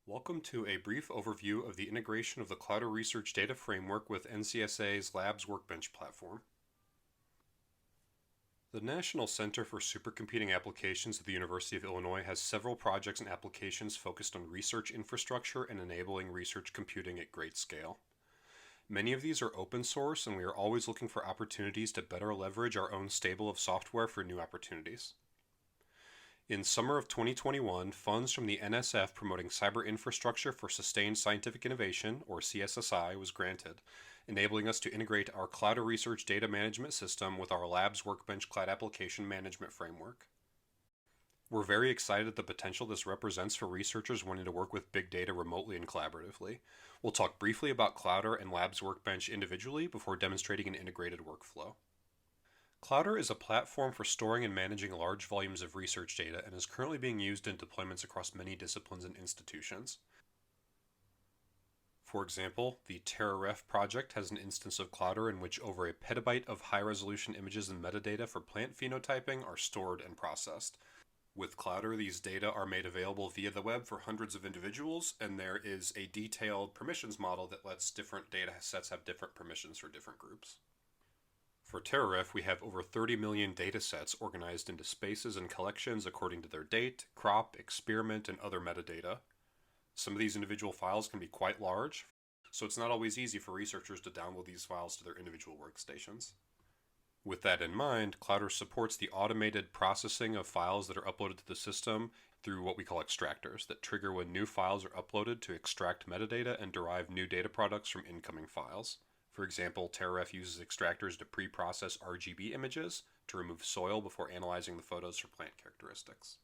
Welcome to a brief overview of the integration of the Clowder Research Data Framework with NCSA's Labs Workbench platform. The National Center for Supercomputing Applications at the University of Illinois has several projects and applications focused on research infrastructure and enabling research computing at great scale. Many of these are open source, and we are always looking for opportunities to better leverage our own stable of software for new opportunities. In summer of 2021, funds from the NSF promoting Cyber Infrastructure for Sustained Scientific Innovation, or CSSI, was granted, enabling us to integrate our Clowder Research Data Management System with our Labs Workbench Cloud Application Management Framework. We're very excited at the potential this represents for researchers wanting to work with big data remotely and collaboratively. We'll talk briefly about Clowder and Labs Workbench individually before demonstrating an integrated workflow. Clowder is a platform for storing and managing large volumes of research data and is currently being used in deployments across many disciplines and institutions. For example, the TerraRef project has an instance of Clowder in which over a petabyte of high-resolution images and metadata for plant phenotyping are stored and processed. With Clowder, these data are made available via the web for hundreds of individuals, and there is a detailed permissions model that lets different data sets have different permissions for different groups. For TerraRef, we have over 30 million data sets organized into spaces and collections according to their date, crop, experiment, and other metadata. Some of these individual files can be quite large, so it's not always easy for researchers to download these files to their individual workstations. With that in mind, Clowder supports the automated processing of files that are uploaded to the system through what we call extractors that trigger when new files are uploaded to extract metadata and derive new data products from incoming files. For example, TerraRef uses extractors to pre-process RGB images to remove soil before analyzing the photos for plant characteristics.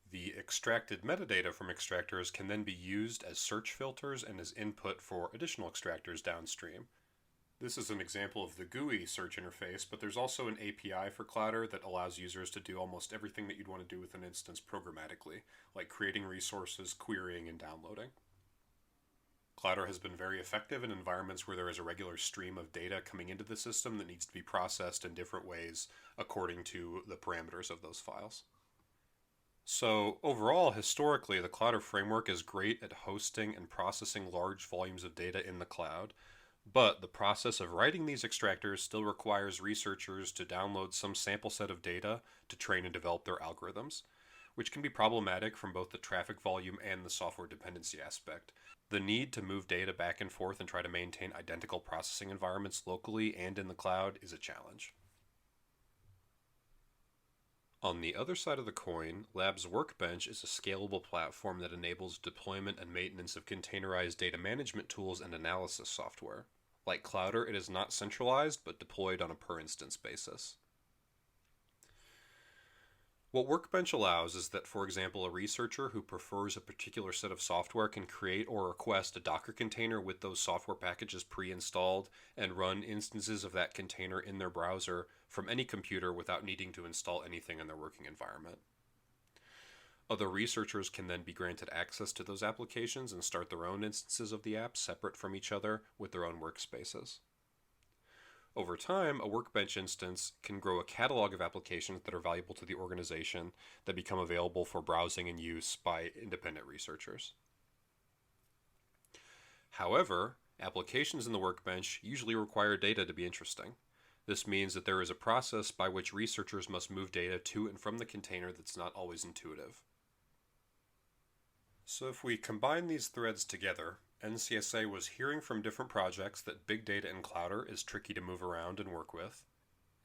The extracted metadata from extractors can then be used as search filters and as input for additional extractors downstream. This is an example of the GUI search interface, but there's also an API for Clowder that allows users to do almost everything that you'd want to do with an instance programmatically, like creating resources, querying, and downloading. Clowder has been very effective in environments where there is a regular stream of data coming into the system that needs to be processed in different ways according to the parameters of those files. So overall, historically, the Clowder framework is great at hosting and processing large volumes of data in the cloud, but the process of writing these extractors still requires researchers to download some sample set of data to train and develop their algorithms, which can be problematic from both the traffic volume and the software dependency aspect. The need to move data back and forth and try to maintain identical processing environments locally and in the cloud is a challenge. On the other side of the coin, Labs Workbench is a scalable platform that enables deployment and maintenance of containerized data management tools and analysis software. Like Clowder, it is not centralized but deployed on a per-instance basis. What Workbench allows is that, for example, a researcher who prefers a particular set of software can create or request a Docker container with those software packages pre-installed and run instances of that container in their browser from any computer without needing to install anything in their working environment. Other researchers can then be granted access to those applications and start their own instances of the app separate from each other with their own workspaces. Over time, a Workbench instance can grow a catalog of applications that are valuable to the organization that become available for browsing and use by independent researchers. However, applications in the Workbench usually require data to be interesting. This means that there is a process by which researchers must move data to and from the container that's not always intuitive. So if we combine these threads together, NCSA was hearing from different projects that big data in Clowder is tricky to move around and work with.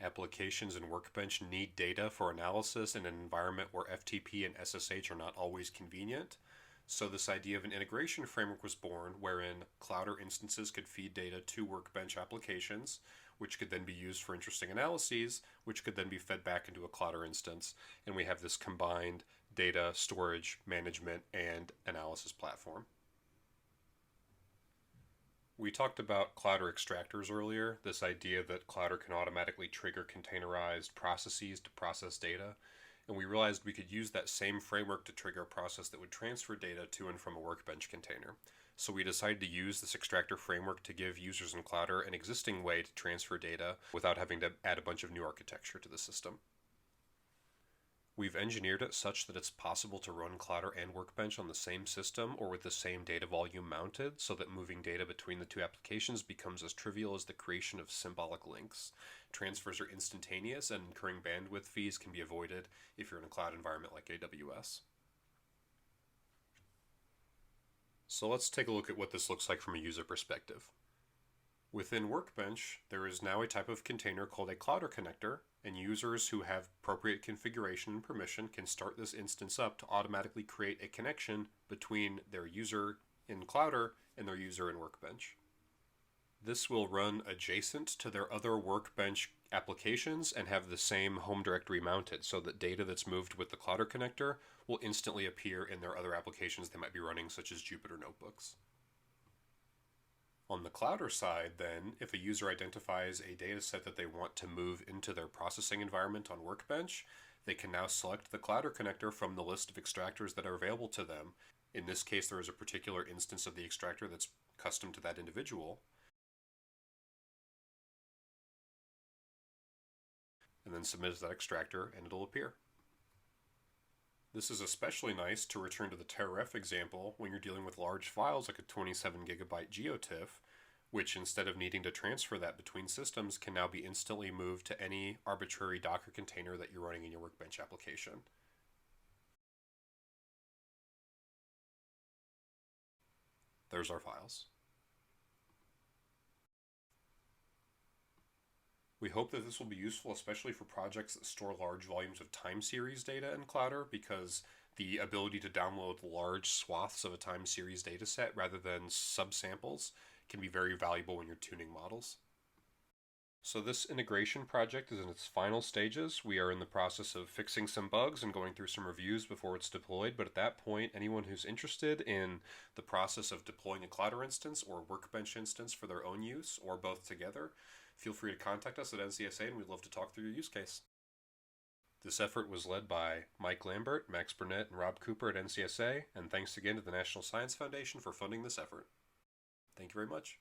Applications in Workbench need data for analysis in an environment where FTP and SSH are not always convenient. So this idea of an integration framework was born wherein Clowder instances could feed data to Workbench applications, which could then be used for interesting analyses, which could then be fed back into a Clowder instance, and we have this combined data storage, management, and analysis platform. We talked about Clowder extractors earlier, this idea that Clowder can automatically trigger containerized processes to process data, and we realized we could use that same framework to trigger a process that would transfer data to and from a Workbench container. So we decided to use this extractor framework to give users in Clowder an existing way to transfer data without having to add a bunch of new architecture to the system. We've engineered it such that it's possible to run Clowder and Workbench on the same system or with the same data volume mounted, so that moving data between the two applications becomes as trivial as the creation of symbolic links. Transfers are instantaneous, and incurring bandwidth fees can be avoided if you're in a cloud environment like AWS. So let's take a look at what this looks like from a user perspective. Within Workbench, there is now a type of container called a Clowder connector, and users who have appropriate configuration and permission can start this instance up to automatically create a connection between their user in Clowder and their user in Workbench. This will run adjacent to their other Workbench applications and have the same home directory mounted, so that data that's moved with the Clowder connector will instantly appear in their other applications they might be running, such as Jupyter Notebooks. On the Clowder side, then, if a user identifies a dataset that they want to move into their processing environment on Workbench, they can now select the Clowder connector from the list of extractors that are available to them. In this case, there is a particular instance of the extractor that's custom to that individual, and then submit that extractor, and it'll appear. This is especially nice to return to the TerraRef example when you're dealing with large files like a 27 gigabyte GeoTIFF, which instead of needing to transfer that between systems can now be instantly moved to any arbitrary Docker container that you're running in your Workbench application. There's our files. We hope that this will be useful, especially for projects that store large volumes of time series data in Clowder, because the ability to download large swaths of a time series dataset rather than subsamples can be very valuable when you're tuning models. So this integration project is in its final stages. We are in the process of fixing some bugs and going through some reviews before it's deployed, but at that point, anyone who's interested in the process of deploying a Clowder instance or Workbench instance for their own use, or both together, feel free to contact us at NCSA, and we'd love to talk through your use case. This effort was led by Mike Lambert, Max Burnette, and Rob Kooper at NCSA, and thanks again to the National Science Foundation for funding this effort. Thank you very much.